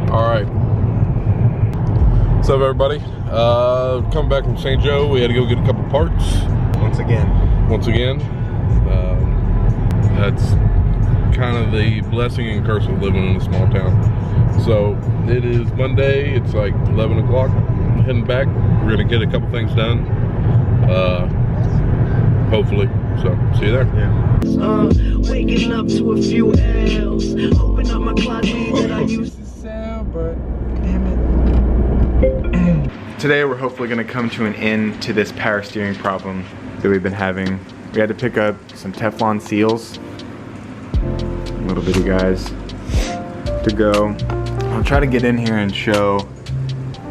Alright. What's up, everybody? Coming back from St. Joe, we had to go get a couple parts. Once again. That's kind of the blessing and curse of living in a small town. So, it is Monday, it's like 11 o'clock. I'm heading back. We're going to get a couple things done. Hopefully. So, see you there. Yeah. Waking up to a few L's. Open up my closet that I used to sell, but damn it. Today we're hopefully going to come to an end to this power steering problem that we've been having. We had to pick up some Teflon seals, little bitty guys, to go. I'll try to get in here and show.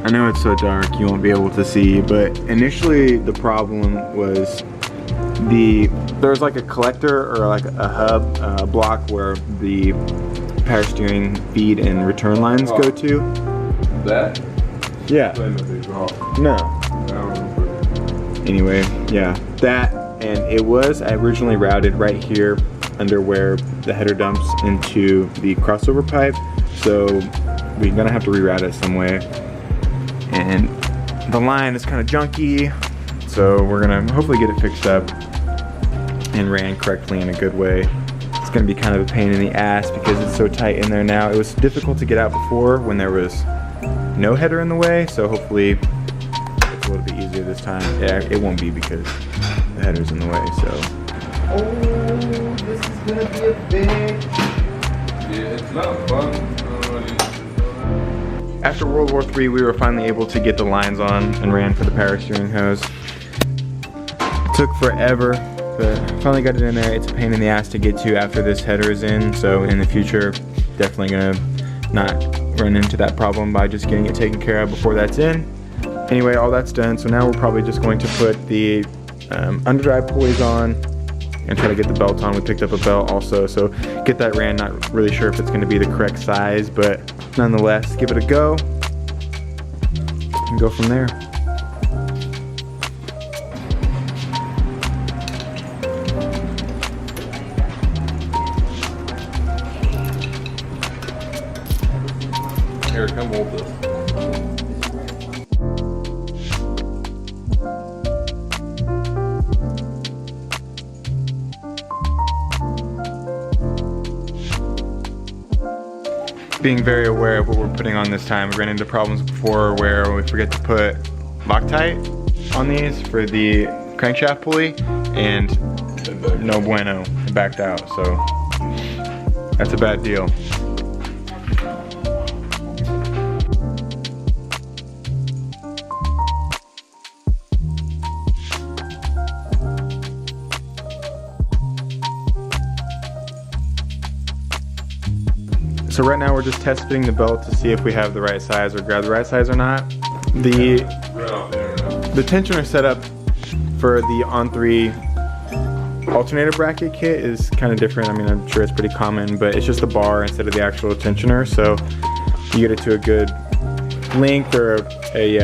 I know it's so dark you won't be able to see, but initially the problem was there's like a collector or like a hub block where the power steering feed and return lines go to. That? Yeah. No. Anyway, yeah, that, and it was originally routed right here under where the header dumps into the crossover pipe, so we're gonna have to reroute it some way. And the line is kind of junky, so we're gonna hopefully get it fixed up and ran correctly in a good way. It's gonna be kind of a pain in the ass because it's so tight in there now. It was difficult to get out before when there was no header in the way, so hopefully it's a little bit easier this time. Yeah, it won't be because the header's in the way, so. Oh, this is gonna be a big... Yeah, it's not fun. After World War III, we were finally able to get the lines on and ran for the power steering hose. Took forever, but finally got it in there. It's a pain in the ass to get to after this header is in, so in the future, definitely gonna not run into that problem by just getting it taken care of before that's in. Anyway, all that's done, so now we're probably just going to put the underdrive pulleys on and try to get the belt on. We picked up a belt also, so get that ran. Not really sure if it's going to be the correct size, but nonetheless, give it a go and go from there. Here, come hold this. Being very aware of what we're putting on this time. We ran into problems before where we forget to put Loctite on these for the crankshaft pulley, and no bueno, it backed out, so that's a bad deal. So right now we're just test fitting the belt to see if we have the right size or grab the right size or not. The tensioner setup for the On3 alternator bracket kit is kind of different. I mean, I'm sure it's pretty common, but it's just a bar instead of the actual tensioner. So you get it to a good length or a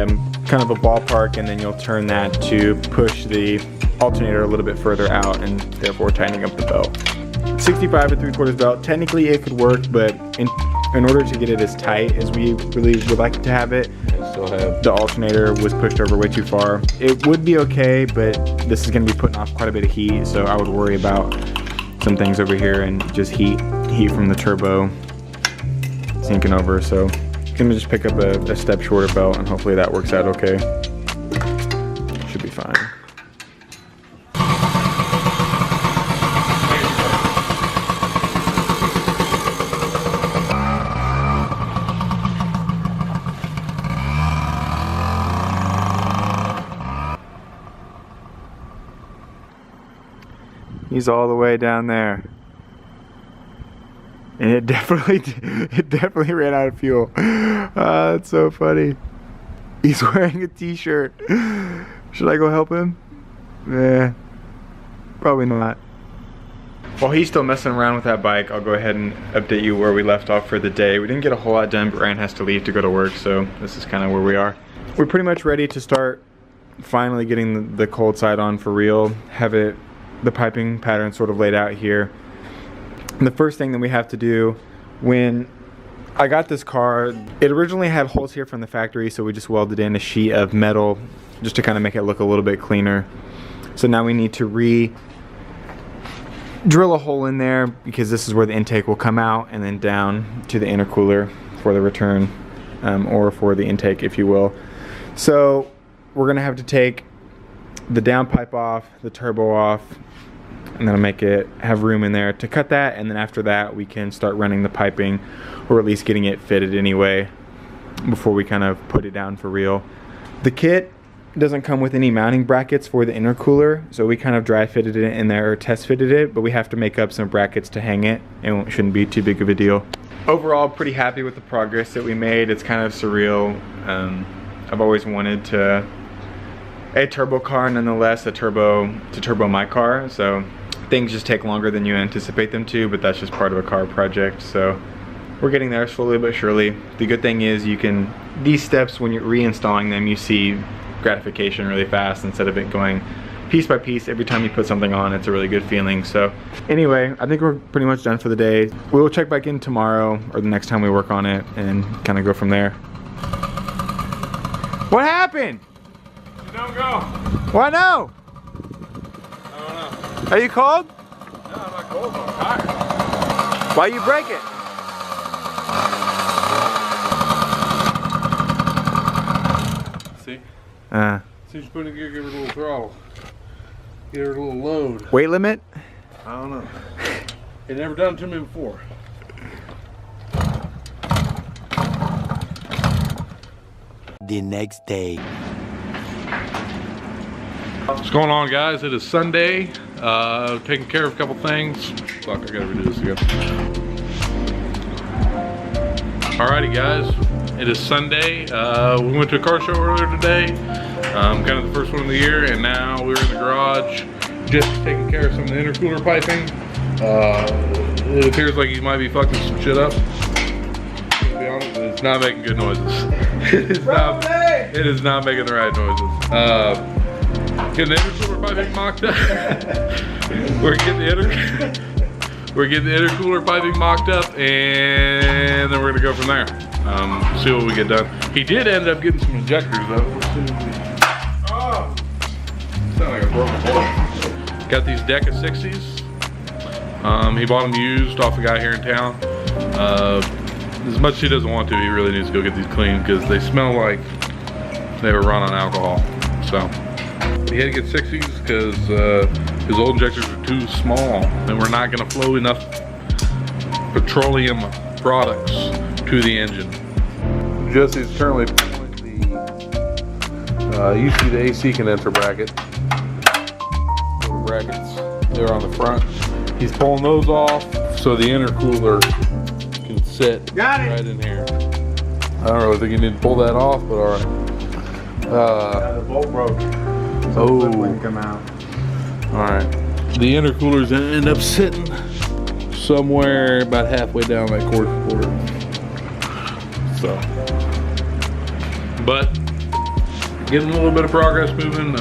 kind of a ballpark, and then you'll turn that to push the alternator a little bit further out and therefore tightening up the belt. 65 3/4 belt, technically it could work, but in order to get it as tight as we really would like to have it, the alternator was pushed over way too far. It would be okay, but this is going to be putting off quite a bit of heat, so I would worry about some things over here and just heat from the turbo sinking over. So I'm going to just pick up a step shorter belt, and hopefully that works out okay. Should be fine. He's all the way down there, and it definitely ran out of fuel. That's so funny. He's wearing a t-shirt. Should I go help him? Probably not. While he's still messing around with that bike, I'll go ahead and update you where we left off for the day. We didn't get a whole lot done, but Ryan has to leave to go to work, so this is kind of where we are. We're pretty much ready to start finally getting the cold side on for real. Have it, the piping pattern sort of laid out here. And the first thing that we have to do when I got this car. It originally had holes here from the factory, so we just welded in a sheet of metal just to kind of make it look a little bit cleaner. So now we need to drill a hole in there because this is where the intake will come out and then down to the intercooler for the return, or for the intake, if you will. So we're gonna have to take the downpipe off, the turbo off, and then make it have room in there to cut that, and then after that we can start running the piping, or at least getting it fitted anyway before we kind of put it down for real. The kit doesn't come with any mounting brackets for the intercooler, so we kind of dry fitted it in there, or test fitted it, but we have to make up some brackets to hang it, and it shouldn't be too big of a deal. Overall, pretty happy with the progress that we made. It's kind of surreal. I've always wanted a turbo car, nonetheless, to turbo my car, so things just take longer than you anticipate them to, but that's just part of a car project. So we're getting there slowly but surely. The good thing is these steps, when you're reinstalling them, you see gratification really fast instead of it going piece by piece. Every time you put something on, it's a really good feeling. So anyway, I think we're pretty much done for the day. We will check back in tomorrow or the next time we work on it and kind of go from there. What happened? Don't go. Why no? I don't know. Are you cold? No, I'm not cold, I'm tired. Why you break it? See? See, she's putting gear, give her a little throttle. Give her a little load. Weight limit? I don't know. It never done to me before. The next day. What's going on, guys? It is Sunday. Taking care of a couple things. Fuck, I gotta redo this again. Alrighty, guys. It is Sunday. We went to a car show earlier today. Kind of the first one of the year, and now we're in the garage just taking care of some of the intercooler piping. It appears like he might be fucking some shit up. To be honest, it's not making good noises. It is not making the right noises. Getting the intercooler piping mocked up. We're getting the intercooler piping mocked up, and then we're gonna go from there. See what we get done. He did end up getting some injectors though. Oh, sound like a broken board. Got these Deca 60s. He bought them used off a guy here in town. As much as he doesn't want to, he really needs to go get these cleaned because they smell like they were run on alcohol. So he had to get 60s because his old injectors are too small and we're not going to flow enough petroleum products to the engine. Jesse's currently pulling the you see the AC condenser bracket. Little brackets there on the front. He's pulling those off so the intercooler can sit right in here. I don't really think you need to pull that off, but alright. The bolt broke. So the clip wouldn't come out. Alright. The intercooler's gonna end up sitting somewhere about halfway down that cord supporter. So, but getting a little bit of progress moving.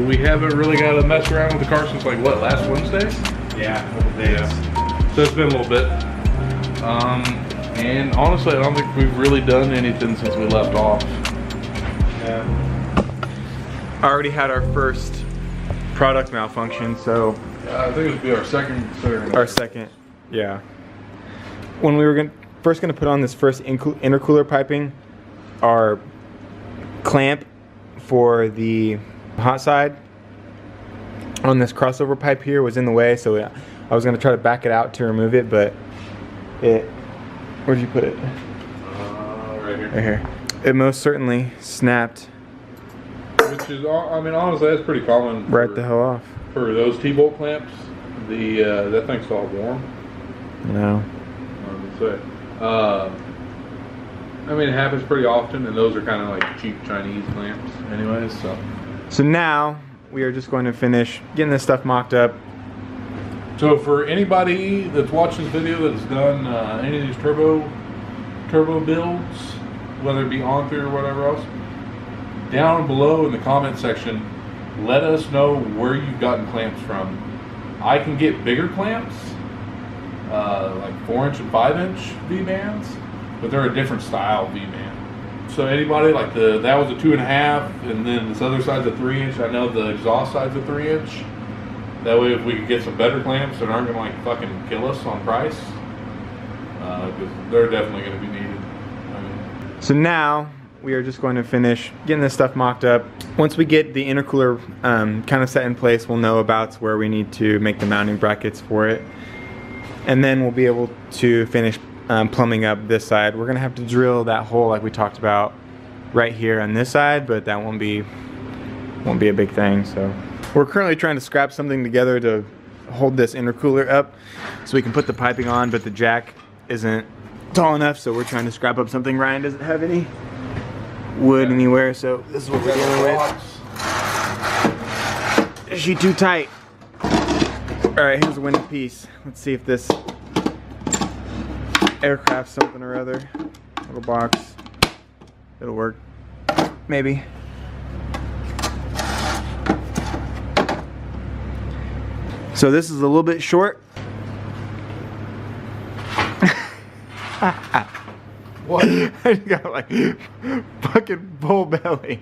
We haven't really got to mess around with the car since like what, last Wednesday? Yeah, a couple days. Yeah. So it's been a little bit. And honestly, I don't think we've really done anything since we left off. Yeah. I already had our first product malfunction, so I think it would be our second. Yeah. When we were first going to put on this first intercooler piping, our clamp for the hot side on this crossover pipe here was in the way, so I was going to try to back it out to remove it, but where'd you put it? Right here. Right here. It most certainly snapped. Which is, I mean, honestly, that's pretty common. Right the hell off. For those T-bolt clamps, that thing's all warm. No. I mean, it happens pretty often, and those are kind of like cheap Chinese clamps anyways, so. So now, we are just going to finish getting this stuff mocked up. So for anybody that's watched this video that's done any of these turbo builds, whether it be on through or whatever else, down below in the comment section, let us know where you've gotten clamps from. I can get bigger clamps, like 4-inch and 5-inch V-bands, but they're a different style V-man. So anybody like that was a 2.5, and then this other side's a 3-inch. I know the exhaust side's a 3-inch. That way, if we could get some better clamps that aren't gonna like fucking kill us on price, because they're definitely gonna be needed. I mean, So now we are just going to finish getting this stuff mocked up. Once we get the intercooler kind of set in place, we'll know about where we need to make the mounting brackets for it. And then we'll be able to finish plumbing up this side. We're gonna have to drill that hole like we talked about right here on this side, but that won't be a big thing. So we're currently trying to scrap something together to hold this intercooler up so we can put the piping on, but the jack isn't tall enough, so we're trying to scrap up something. Ryan doesn't have any wood anywhere, so this is what we're dealing with. Is she too tight? Alright, here's a winning piece. Let's see if this aircraft something or other. Little box. It'll work. Maybe. So this is a little bit short. what? I got like fucking full belly.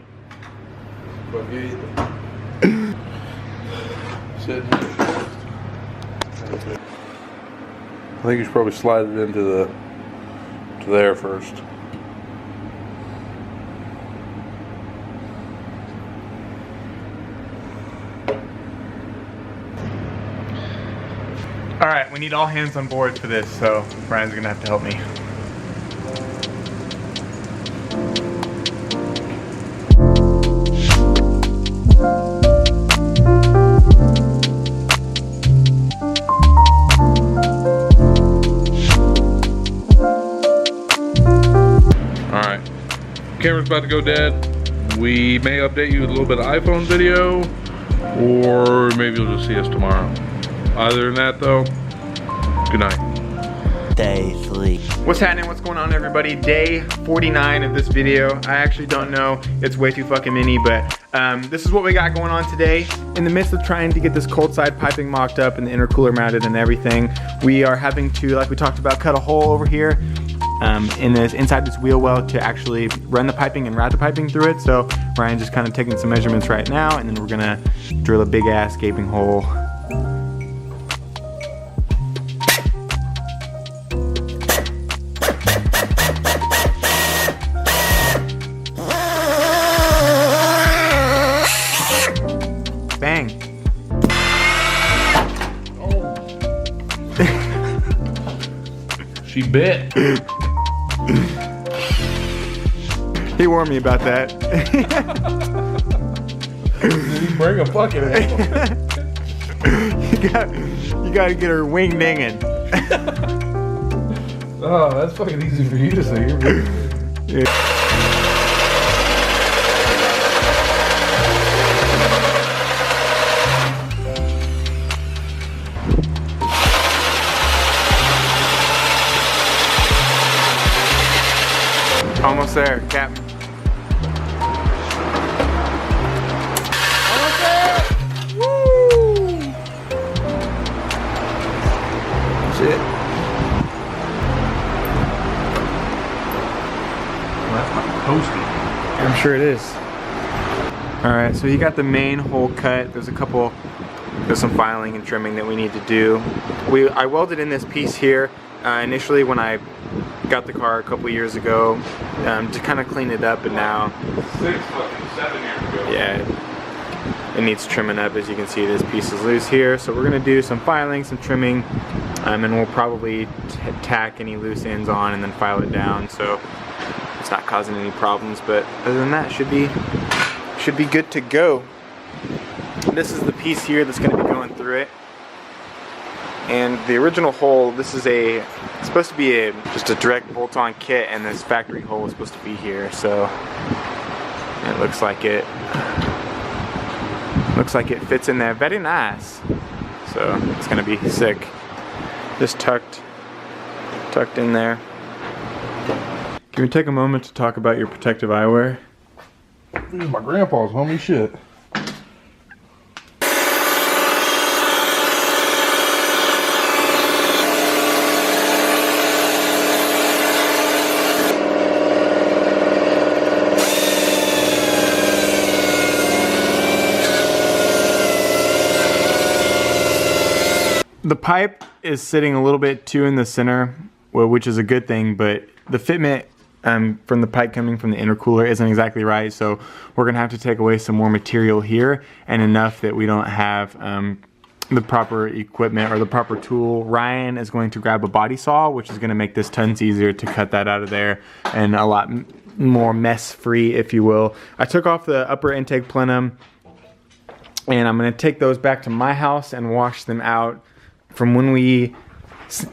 I think you should probably slide it into there first. All right, we need all hands on board for this, so Brian's gonna have to help me. Camera's about to go dead. We may update you with a little bit of iPhone video, or maybe you'll just see us tomorrow. Other than that though, good night. Day 3. What's happening? What's going on, everybody? Day 49 of this video. I actually don't know. It's way too fucking many, but this is what we got going on today. In the midst of trying to get this cold side piping mocked up and the intercooler mounted and everything, we are having to, like we talked about, cut a hole over here inside this wheel well to actually run the piping and route the piping through it. So Ryan's just kind of taking some measurements right now, and then we're gonna drill a big ass gaping hole. Bang. She bit. He warned me about that. Did he bring a fucking You gotta get her wing dinging. Oh, that's fucking easy for you to say. Yeah. Almost there, Captain. Almost there! Woo! That's it. Well, that's my toasty. I'm sure it is. Alright, so you got the main hole cut. There's some filing and trimming that we need to do. I welded in this piece here initially when I got the car a couple years ago to kind of clean it up, but now 7 years ago. yeah, it needs trimming up. As you can see, this piece is loose here, so we're gonna do some filing, some trimming, and we'll probably tack any loose ends on and then file it down so it's not causing any problems. But other than that, should be good to go. This is the piece here that's going to be going through it. And the original hole, this is supposed to be just a direct bolt-on kit, and this factory hole is supposed to be here. So it looks like it fits in there very nice. So it's going to be sick. Just tucked in there. Can we take a moment to talk about your protective eyewear? This is my grandpa's homie shit. the pipe is sitting a little bit too in the center, well, which is a good thing, but the fitment from the pipe coming from the intercooler isn't exactly right, so we're gonna have to take away some more material here, and enough that we don't have the proper equipment or the proper tool. Ryan is going to grab a body saw, which is gonna make this tons easier to cut that out of there, and a lot more mess free, if you will. I took off the upper intake plenum, and I'm gonna take those back to my house and wash them out. From when we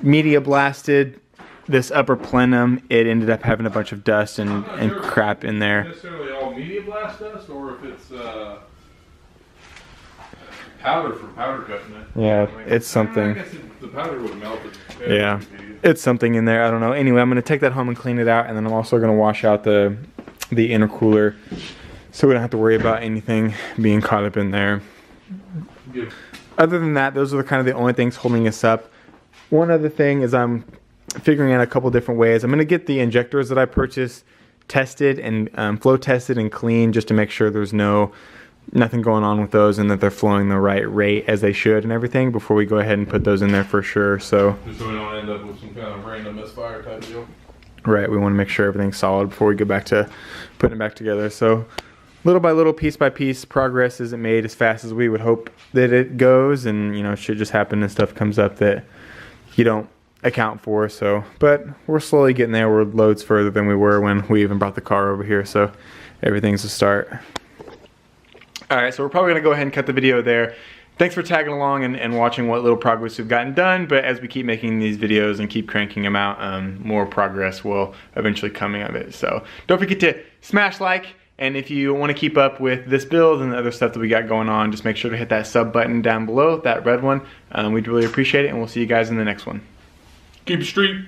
media blasted this upper plenum, it ended up having a bunch of dust and crap in there. Necessarily all media blast dust, or if it's powder from powder cutting it. Yeah, it's something. I guess the powder would have melted. Yeah, it's something in there. I don't know. Anyway, I'm gonna take that home and clean it out, and then I'm also gonna wash out the intercooler, so we don't have to worry about anything being caught up in there. Yeah. Other than that, those are kind of the only things holding us up. One other thing is I'm figuring out a couple different ways. I'm gonna get the injectors that I purchased tested and flow tested and clean, just to make sure there's nothing going on with those and that they're flowing the right rate as they should and everything before we go ahead and put those in there for sure. So just so we don't end up with some kind of random misfire type deal. Right, we want to make sure everything's solid before we go back to putting it back together. So little by little, piece by piece, progress isn't made as fast as we would hope that it goes, and you know, shit just happen and stuff comes up that you don't account for. So, but we're slowly getting there. We're loads further than we were when we even brought the car over here, so everything's a start. Alright, so we're probably going to go ahead and cut the video there. Thanks for tagging along and watching what little progress we've gotten done, but as we keep making these videos and keep cranking them out, more progress will eventually come of it. So don't forget to smash like, and if you want to keep up with this build and the other stuff that we got going on, just make sure to hit that sub button down below, that red one. We'd really appreciate it, and we'll see you guys in the next one. Keep it street.